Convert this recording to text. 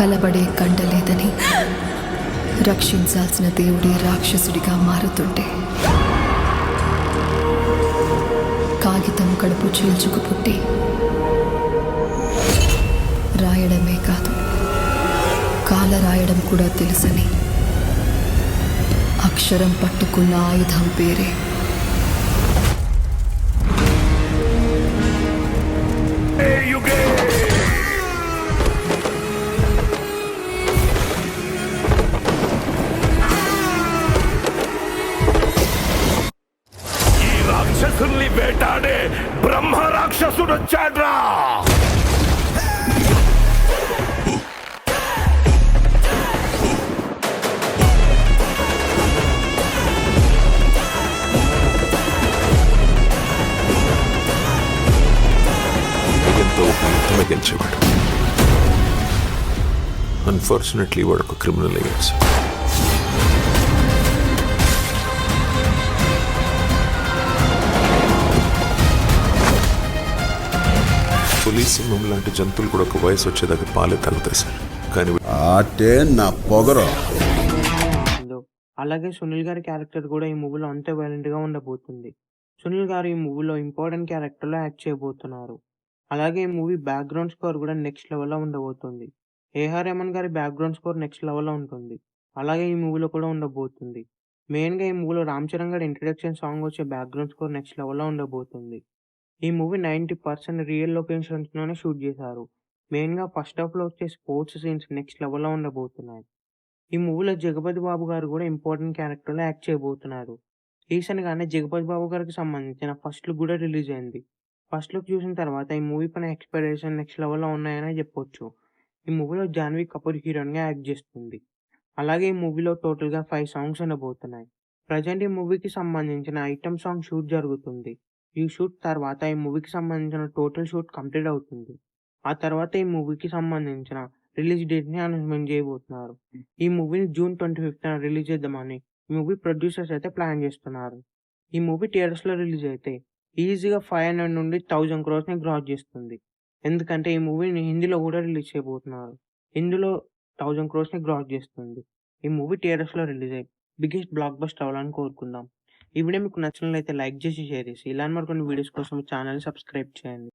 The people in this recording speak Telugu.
కలబడే కండలేదని రక్షించాల్సిన దేవుడి రాక్షసుడిగా మారుతుంటే కాగితం కడుపు చీల్చుకు పుట్టి రాయడమే కాదు కాల రాయడం కూడా తెలుసని అక్షరం పట్టుకున్న ఆయుధం పేరే రాక్షసుల్ని వేటాడే బ్రహ్మ రాక్షసుడు వచ్చాడ్రా. ఎంతో యుద్ధమే గెలిచేవాడు. అన్ఫార్చునేట్లీ వాడు ఒక క్రిమినల్ అయ్యాడు సార్. పోలీస్ సింహం లాంటి జంతువులు కూడా ఒక వయసు వచ్చేదాకా పాలే తాగుతాయి సార్. కానీ అంటే నా పొగరు. అలాగే సునీల్ గారి క్యారెక్టర్ కూడా ఈ మూవీలో అంతే వైలెంట్ గా ఉండబోతుంది. సునీల్ గారు ఈ మూవీలో ఇంపార్టెంట్ క్యారెక్టర్ లో యాక్ట్ చేయబోతున్నారు. అలాగే ఈ మూవీ బ్యాక్గ్రౌండ్ స్కోర్ కూడా నెక్స్ట్ లెవెల్ లో ఉండబోతుంది. ఏఆర్ రెహమాన్ గారి బ్యాక్గ్రౌండ్ స్కోర్ నెక్స్ట్ లెవెల్ లో ఉంటుంది. అలాగే ఈ మూవీలో కూడా ఉండబోతుంది. మెయిన్ గా ఈ మూవీలో రామ్ చరణ్ గారి ఇంట్రడక్షన్ సాంగ్ వచ్చే బ్యాక్గ్రౌండ్ స్కోర్ నెక్స్ట్ లెవెల్ లో ఉండబోతుంది. ఈ మూవీ 90% రియల్ లొకేషన్స్ లోనే షూట్ చేశారు. మెయిన్ గా ఫస్ట్ హాఫ్ లో వచ్చే స్పోర్ట్స్ సీన్స్ నెక్స్ట్ లెవెల్ లో ఉండబోతున్నాయి. ఈ మూవీలో జగపతి బాబు గారు కూడా ఇంపార్టెంట్ క్యారెక్టర్ లో యాక్ట్ చేయబోతున్నారు. రీసెంట్ గానే జగపతి బాబు గారికి సంబంధించిన ఫస్ట్ లుక్ కూడా రిలీజ్ అయింది. ఫస్ట్ లుక్ చూసిన తర్వాత ఈ మూవీ పైన ఎక్స్పెక్టేషన్ నెక్స్ట్ లెవెల్ లో ఉన్నాయని చెప్పొచ్చు. ఈ మూవీలో జాన్వీ కపూర్ హీరోయిన్ గా యాక్ట్ చేస్తుంది. అలాగే ఈ మూవీలో టోటల్ గా 5 సాంగ్స్ ఉండబోతున్నాయి. ప్రజెంట్ ఈ మూవీకి సంబంధించిన ఐటమ్ సాంగ్ షూట్ జరుగుతుంది. ఈ షూట్ తర్వాత ఈ మూవీకి సంబంధించిన టోటల్ షూట్ కంప్లీట్ అవుతుంది. ఆ తర్వాత ఈ మూవీకి సంబంధించిన రిలీజ్ డేట్ ని అనౌన్స్మెంట్ చేయబోతున్నారు. ఈ మూవీని జూన్ 25న రిలీజ్ చేద్దామని ఈ మూవీ ప్రొడ్యూసర్స్ అయితే ప్లాన్ చేస్తున్నారు. ఈ మూవీ థియేటర్స్ లో రిలీజ్ అయితే ఈజీగా 500 నుండి 1000 crores ని గ్రాస్ చేస్తుంది. ఎందుకంటే ఈ మూవీని హిందీలో కూడా రిలీజ్ చేయబోతున్నారు. హిందీలో 1000 crores ని గ్రాస్ చేస్తుంది. ఈ మూవీ థియేటర్స్ లో రిలీజ్ అయ్యి బిగ్గెస్ట్ బ్లాక్ బస్టర్ అవ్వాలని కోరుకుందాం. ఈ వీడియో మీకు నచ్చినట్లయితే లైక్ చేసి షేర్ చేసి ఇలాంటి మరికొన్ని వీడియోస్ కోసం ఛానల్ సబ్స్క్రైబ్ చేయండి.